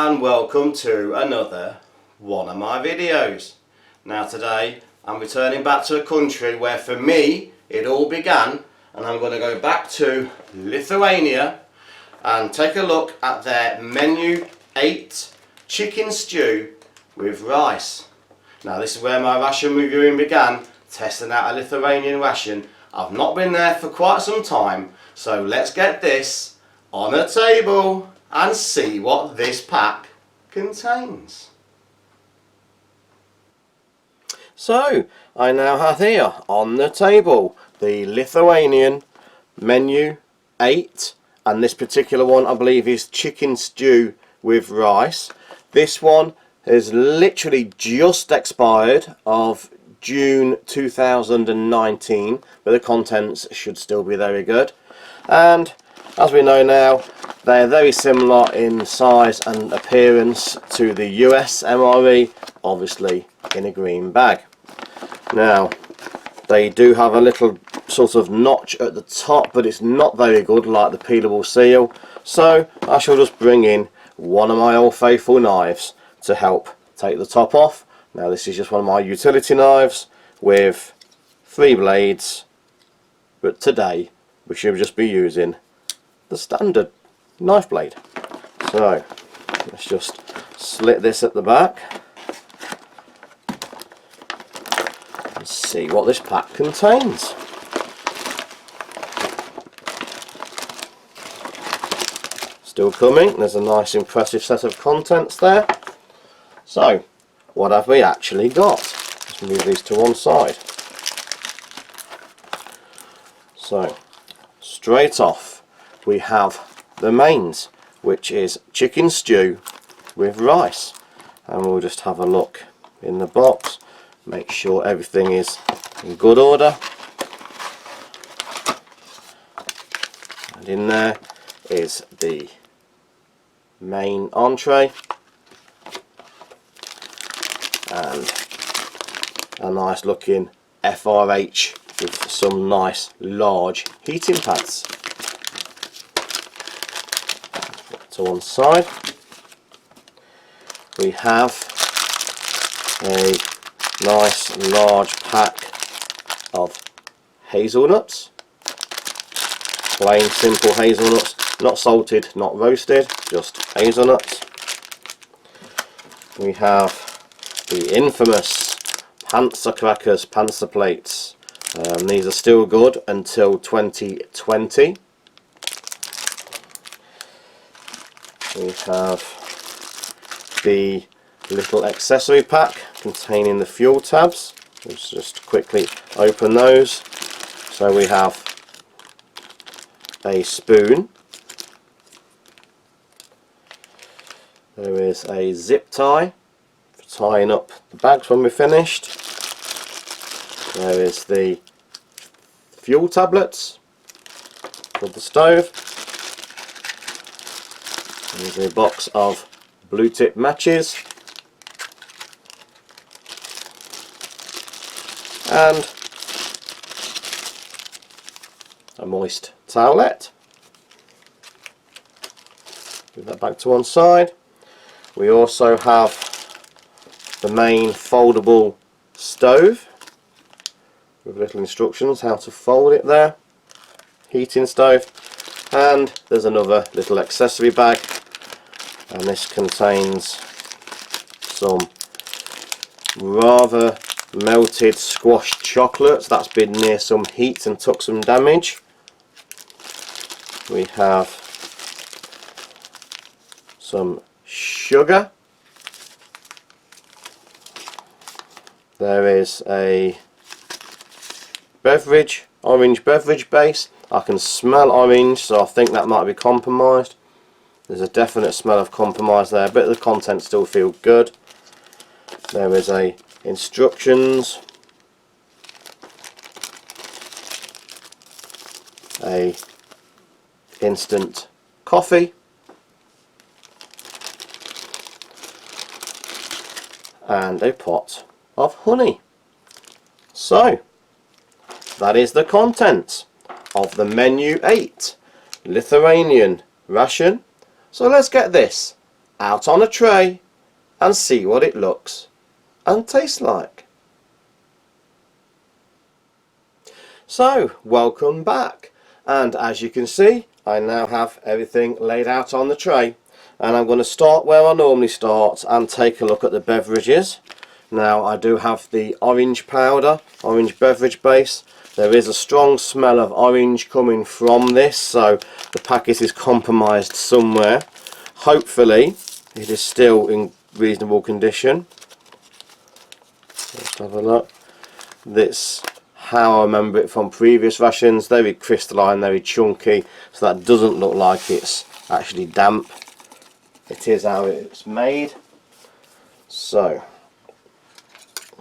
and welcome to another one of my videos. Now today I'm returning back to a country where for me it all began, and I'm going to go back to Lithuania and take a look at their menu 8 chicken stew with rice. Now this is where my ration reviewing began, testing out a Lithuanian ration. I've not been there for quite some time, so let's get this on a table and see what this pack contains. So I now have here on the table the Lithuanian menu 8, and this particular one I believe is chicken stew with rice. This one has literally just expired of June 2019, but the contents should still be very good. And as we know now, they are very similar in size and appearance to the US MRE, obviously in a green bag. Now they do have a little sort of notch at the top, but it's not very good like the peelable seal, so I shall just bring in one of my old faithful knives to help take the top off. Now this is just one of my utility knives with 3 blades, but today we should just be using the standard knife blade. So let's just slit this at the back and see what this pack contains. Still coming, there's a nice impressive set of contents there. So what have we actually got? Let's move these to one side. So straight off we have the mains, which is chicken stew with rice, and we'll just have a look in the box, make sure everything is in good order. And in there is the main entree and a nice looking FRH with some nice large heating pads. To one side we have a nice large pack of hazelnuts, plain simple hazelnuts, not salted, not roasted, just hazelnuts. We have the infamous Panzer crackers, Panzer plates. These are still good until 2020. We have the little accessory pack containing the fuel tabs. Let's just quickly open those. So we have a spoon. There is a zip tie for tying up the bags when we're finished. There is the fuel tablets for the stove. There's a box of blue tip matches and a moist towelette. Put that back to one side. We also have the main foldable stove with little instructions how to fold it there, heating stove, and there's another little accessory bag, and this contains some rather melted squashed chocolates that's been near some heat and took some damage. We have some sugar. There is a beverage, orange beverage base. I can smell orange, so I think that might be compromised. There's a definite smell of compromise there, but the contents still feel good. There is a instructions, a instant coffee, and a pot of honey. So that is the contents of the menu 8 Lithuanian ration. So let's get this out on a tray and see what it looks and tastes like. So, welcome back, and as you can see, I now have everything laid out on the tray, and I'm going to start where I normally start and take a look at the beverages. Now, I do have the orange powder, orange beverage base. There is a strong smell of orange coming from this, so the packet is compromised somewhere. Hopefully it is still in reasonable condition. Let's have a look. This how I remember it from previous rations, very crystalline, very chunky, so that doesn't look like it's actually damp. It is how it's made. So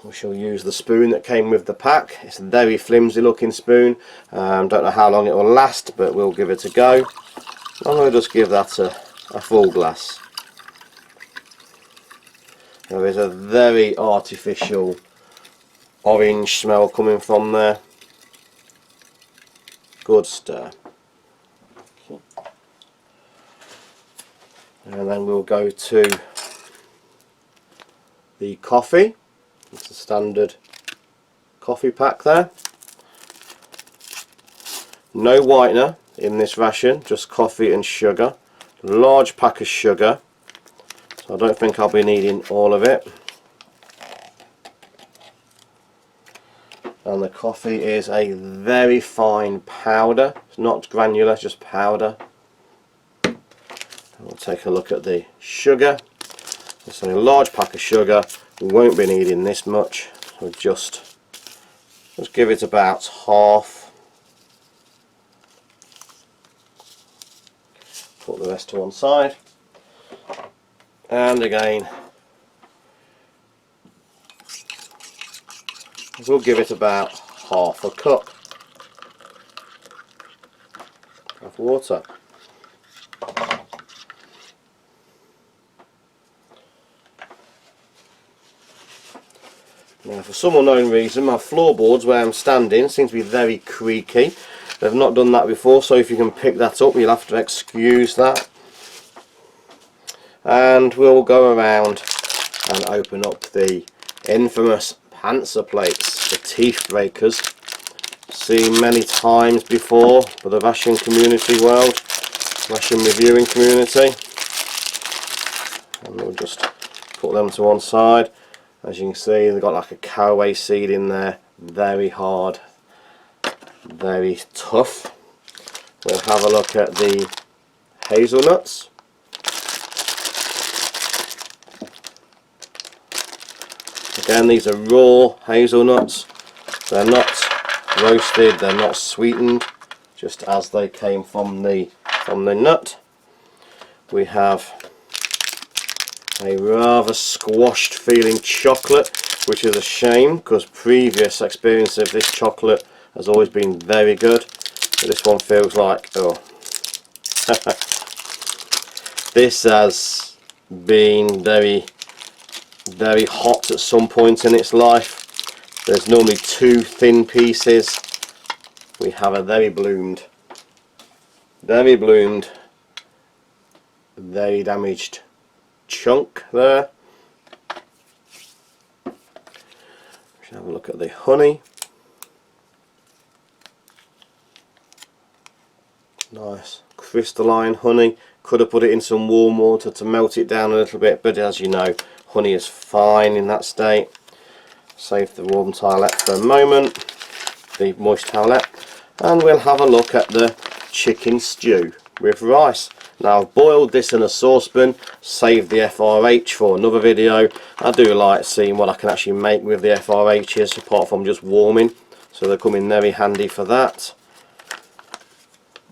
we shall use the spoon that came with the pack. It's a very flimsy looking spoon. Don't know how long it will last, but we'll give it a go. I'm going to just give that a full glass. There is a very artificial orange smell coming from there. Good stir. Okay. And then we'll go to the coffee. It's a standard coffee pack there. No whitener in this ration, just coffee and sugar. Large pack of sugar, so I don't think I'll be needing all of it. And the coffee is a very fine powder. It's not granular, it's just powder. And we'll take a look at the sugar. It's a large pack of sugar. We won't be needing this much. So just give it about half. Put the rest to one side. And again, we'll give it about half a cup of water. Now, for some unknown reason, my floorboards where I'm standing seem to be very creaky. They've not done that before, so if you can pick that up, you'll have to excuse that. And we'll go around and open up the infamous Panzer plates, the teeth breakers. Seen many times before for the ration community world, ration reviewing community. And we'll just put them to one side. As you can see, they've got like a caraway seed in there, very hard, very tough. We'll have a look at the hazelnuts. Again, these are raw hazelnuts. They're not roasted, they're not sweetened, just as they came from the nut. We have a rather squashed feeling chocolate, which is a shame because previous experience of this chocolate has always been very good. But this one feels like, oh, this has been very hot at some point in its life. There's normally two thin pieces. We have a very bloomed, very damaged chunk there. Let's have a look at the honey. Nice crystalline honey. Could have put it in some warm water to melt it down a little bit, but as you know, honey is fine in that state. Save the warm towelette for a moment, the moist towelette, and we'll have a look at the chicken stew with rice. Now, I've boiled this in a saucepan, saved the FRH for another video. I do like seeing what I can actually make with the FRHs apart from just warming, so they come in very handy for that.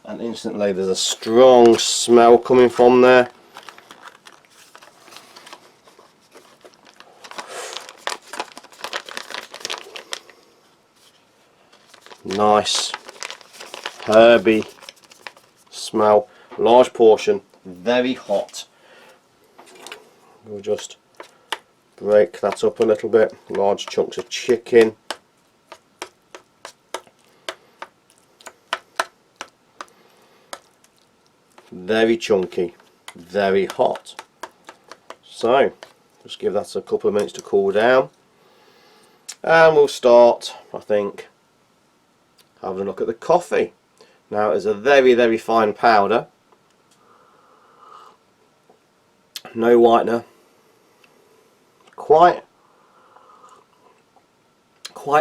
And instantly there's a strong smell coming from there. Nice herby smell. Large portion, very hot. We'll just break that up a little bit. Large chunks of chicken. Very chunky, very hot. So just give that a couple of minutes to cool down, and we'll start, I think, having a look at the coffee. Now it's a very, very fine powder, no whitener, quite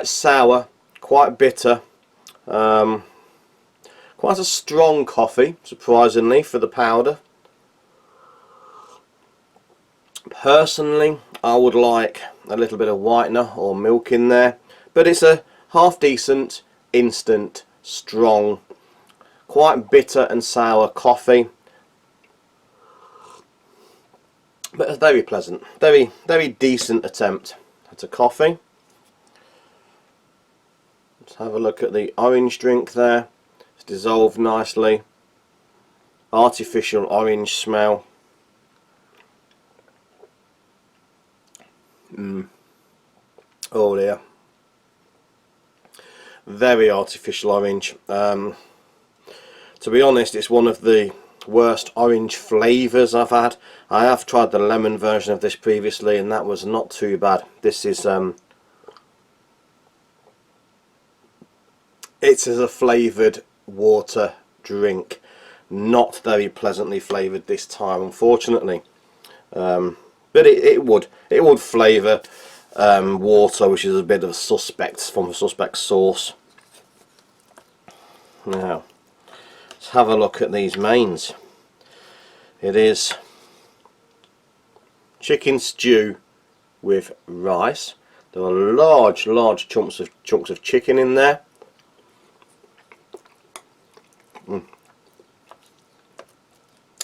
sour, quite bitter, quite a strong coffee, surprisingly, for the powder. Personally, I would like a little bit of whitener or milk in there, but it's a half decent, instant, strong, quite bitter and sour coffee, but a very pleasant, very, very decent attempt at a coffee. Let's have a look at the orange drink there. It's dissolved nicely. Artificial orange smell. Oh dear. Very artificial orange. To be honest, it's one of the worst orange flavours I've had. I have tried the lemon version of this previously, and that was not too bad. This is it's as a flavoured water drink, not very pleasantly flavoured this time, unfortunately. But it would flavour water, which is a bit of a suspect, from a suspect source. Now let's have a look at these mains. It is chicken stew with rice. There are large chunks of chicken in there.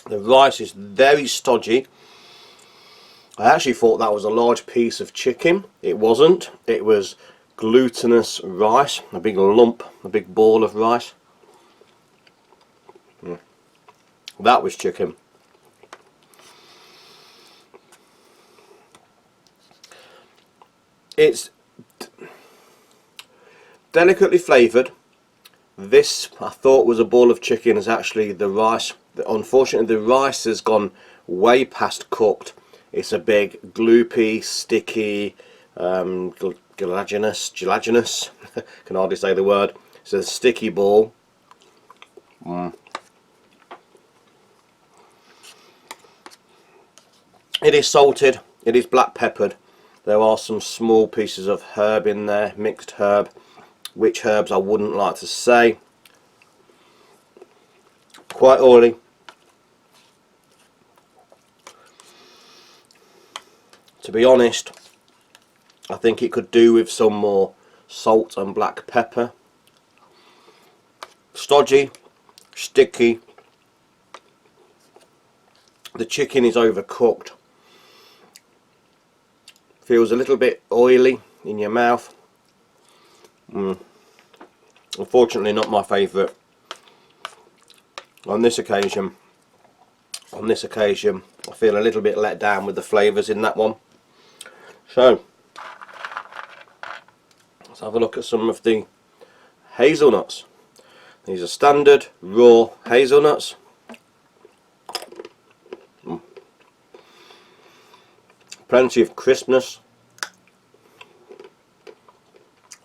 The rice is very stodgy. I actually thought that was a large piece of chicken. It wasn't. It was glutinous rice, a big lump, a big ball of rice. That was chicken. It's delicately flavoured. This, I thought, was a ball of chicken, is actually the rice. Unfortunately, the rice has gone way past cooked. It's a big gloopy, sticky, gelatinous can hardly say the word. It's a sticky ball. It is salted, it is black peppered. There are some small pieces of herb in there, mixed herb. Which herbs I wouldn't like to say. Quite oily. To be honest, I think it could do with some more salt and black pepper. Stodgy, sticky. The chicken is overcooked. Feels a little bit oily in your mouth. Unfortunately, not my favourite. On this occasion, I feel a little bit let down with the flavours in that one. So let's have a look at some of the hazelnuts. These are standard raw hazelnuts. Plenty of crispness.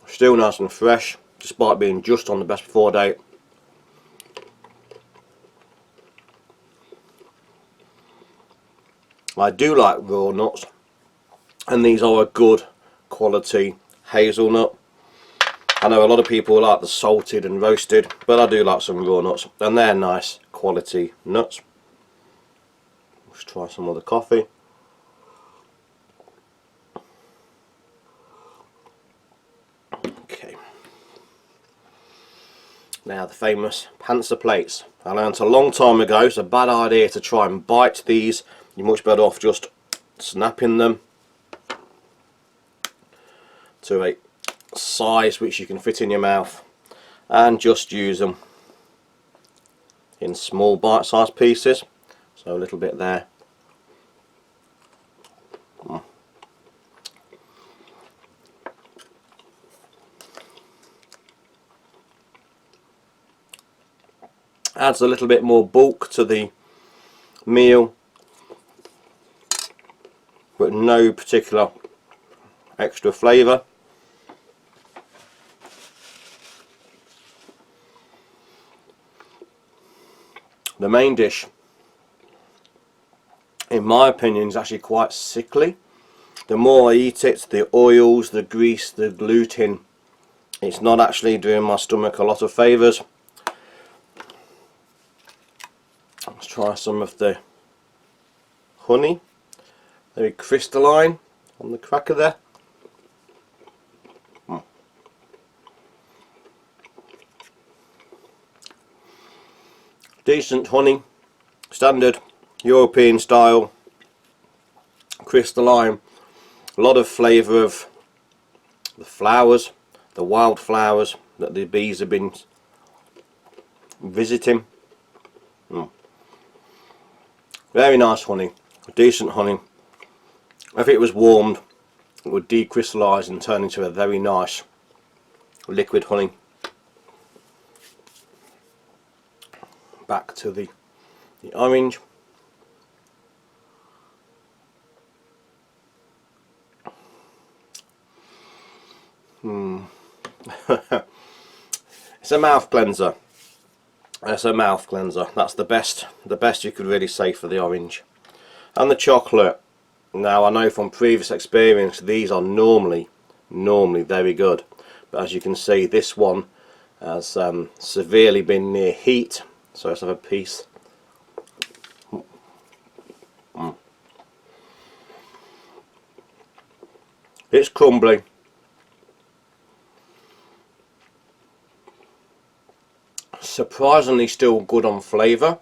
Still nice and fresh, despite being just on the best before date. I do like raw nuts, and these are a good quality hazelnut. I know a lot of people like the salted and roasted, but I do like some raw nuts, and they're nice quality nuts. Let's try some of the coffee. Okay. Now the famous panzer plates. I learnt a long time ago it's a bad idea to try and bite these. You're much better off just snapping them to a size which you can fit in your mouth, and just use them in small bite-sized pieces. So a little bit there. Adds a little bit more bulk to the meal. no particular extra flavour. The main dish, in my opinion, is actually quite sickly. The more I eat it, the oils, the grease, the gluten, it's not actually doing my stomach a lot of favours. Let's try some of the honey, very crystalline on the cracker there. Decent honey, standard European style, crystalline, a lot of flavour of the flowers, the wild flowers that the bees have been visiting. Very nice honey, decent honey. If it was warmed, it would decrystallise and turn into a very nice liquid honey. Back to the orange. It's a mouth cleanser. It's a mouth cleanser. That's the best you could really say for the orange. And the chocolate. Now I know from previous experience these are normally very good, but as you can see this one has severely been near heat. So let's have a piece. It's crumbly. Surprisingly still good on flavour.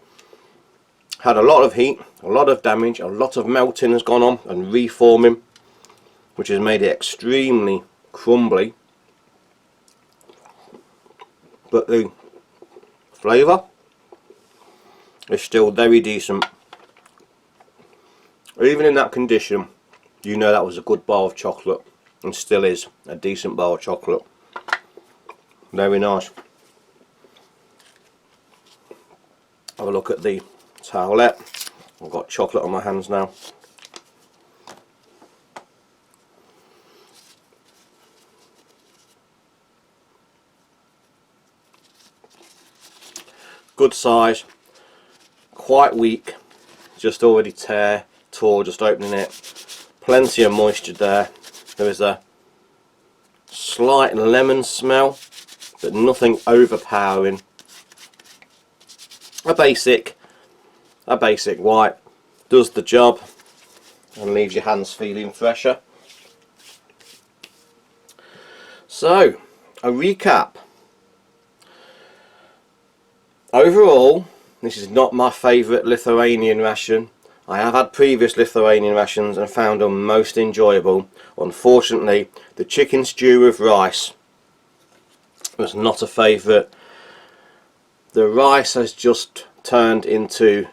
Had a lot of heat, a lot of damage, a lot of melting has gone on and reforming, which has made it extremely crumbly. But the flavour is still very decent. Even in that condition, you know that was a good bar of chocolate, and still is a decent bar of chocolate. Very nice. Have a look at the towelette. I've got chocolate on my hands now. Good size, quite weak, just already tore just opening it. Plenty of moisture there. There is a slight lemon smell, but nothing overpowering. A basic white does the job and leaves your hands feeling fresher. So, a recap. Overall, this is not my favourite Lithuanian ration. I have had previous Lithuanian rations and found them most enjoyable. Unfortunately, the chicken stew with rice was not a favourite. The rice has just turned into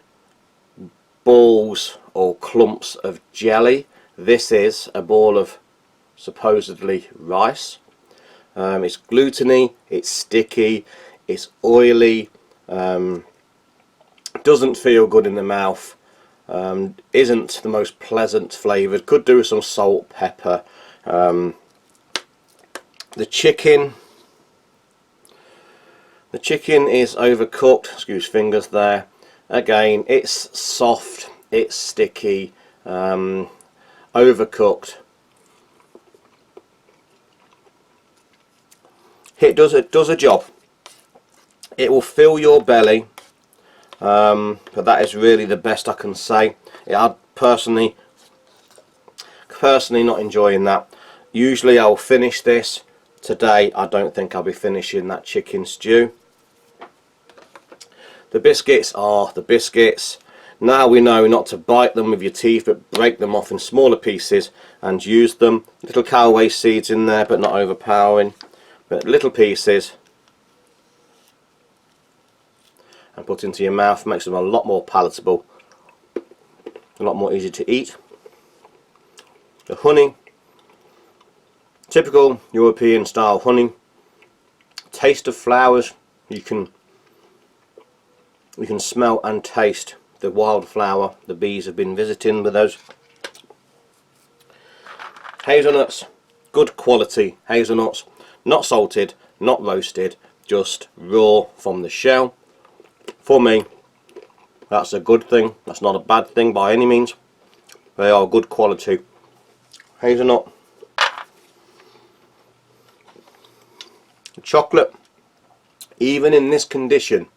balls or clumps of jelly. This is a ball of supposedly rice. It's gluteny, it's sticky, it's oily, doesn't feel good in the mouth, isn't the most pleasant flavoured, could do with some salt, pepper. The chicken is overcooked, excuse fingers there. Again, it's soft, it's sticky, overcooked. It does a job. It will fill your belly, but that is really the best I can say. I'm personally not enjoying that. Usually I'll finish this. Today I don't think I'll be finishing that chicken stew. The biscuits are the biscuits. Now we know not to bite them with your teeth, but break them off in smaller pieces and use them. Little caraway seeds in there, but not overpowering, but little pieces, and put into your mouth. Makes them a lot more palatable, a lot more easy to eat. The honey, typical European style honey. Taste of flowers. You can smell and taste the wildflower the bees have been visiting with those. Hazelnuts, good quality hazelnuts, not salted, not roasted, just raw from the shell. For me, that's a good thing. That's not a bad thing by any means. They are good quality hazelnut. Chocolate, even in this condition,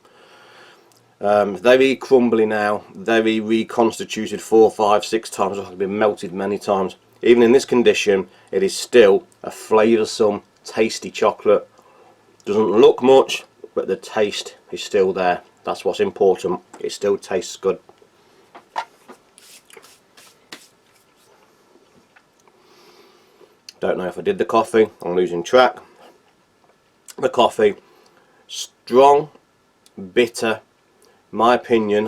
very crumbly now, very reconstituted 4, 5, 6 times, it's been melted many times. Even in this condition, it is still a flavoursome, tasty chocolate. Doesn't look much, but the taste is still there. That's what's important. It still tastes good. Don't know if I did the coffee, I'm losing track. The coffee, strong, bitter. My opinion,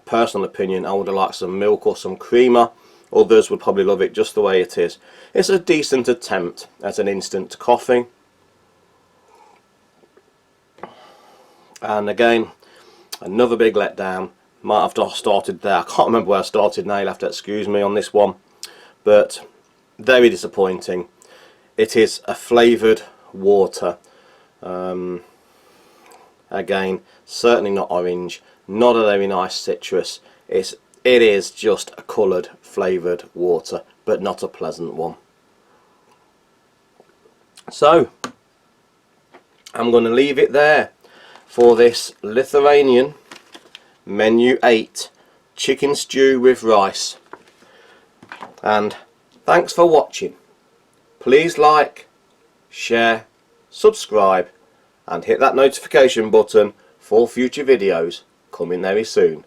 personal opinion, I would have liked some milk or some creamer. Others would probably love it just the way it is. It's a decent attempt at an instant coffee. And again, another big letdown. Might have started there. I can't remember where I started now. You'll have to excuse me on this one. But very disappointing. It is a flavoured water. Again, certainly not orange. Not a very nice citrus. It is just a coloured, flavoured water, but not a pleasant one. So, I'm going to leave it there for this Lithuanian Menu 8 chicken stew with rice. And thanks for watching. Please like, share, subscribe and hit that notification button for future videos coming very soon.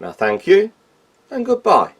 Now thank you and goodbye.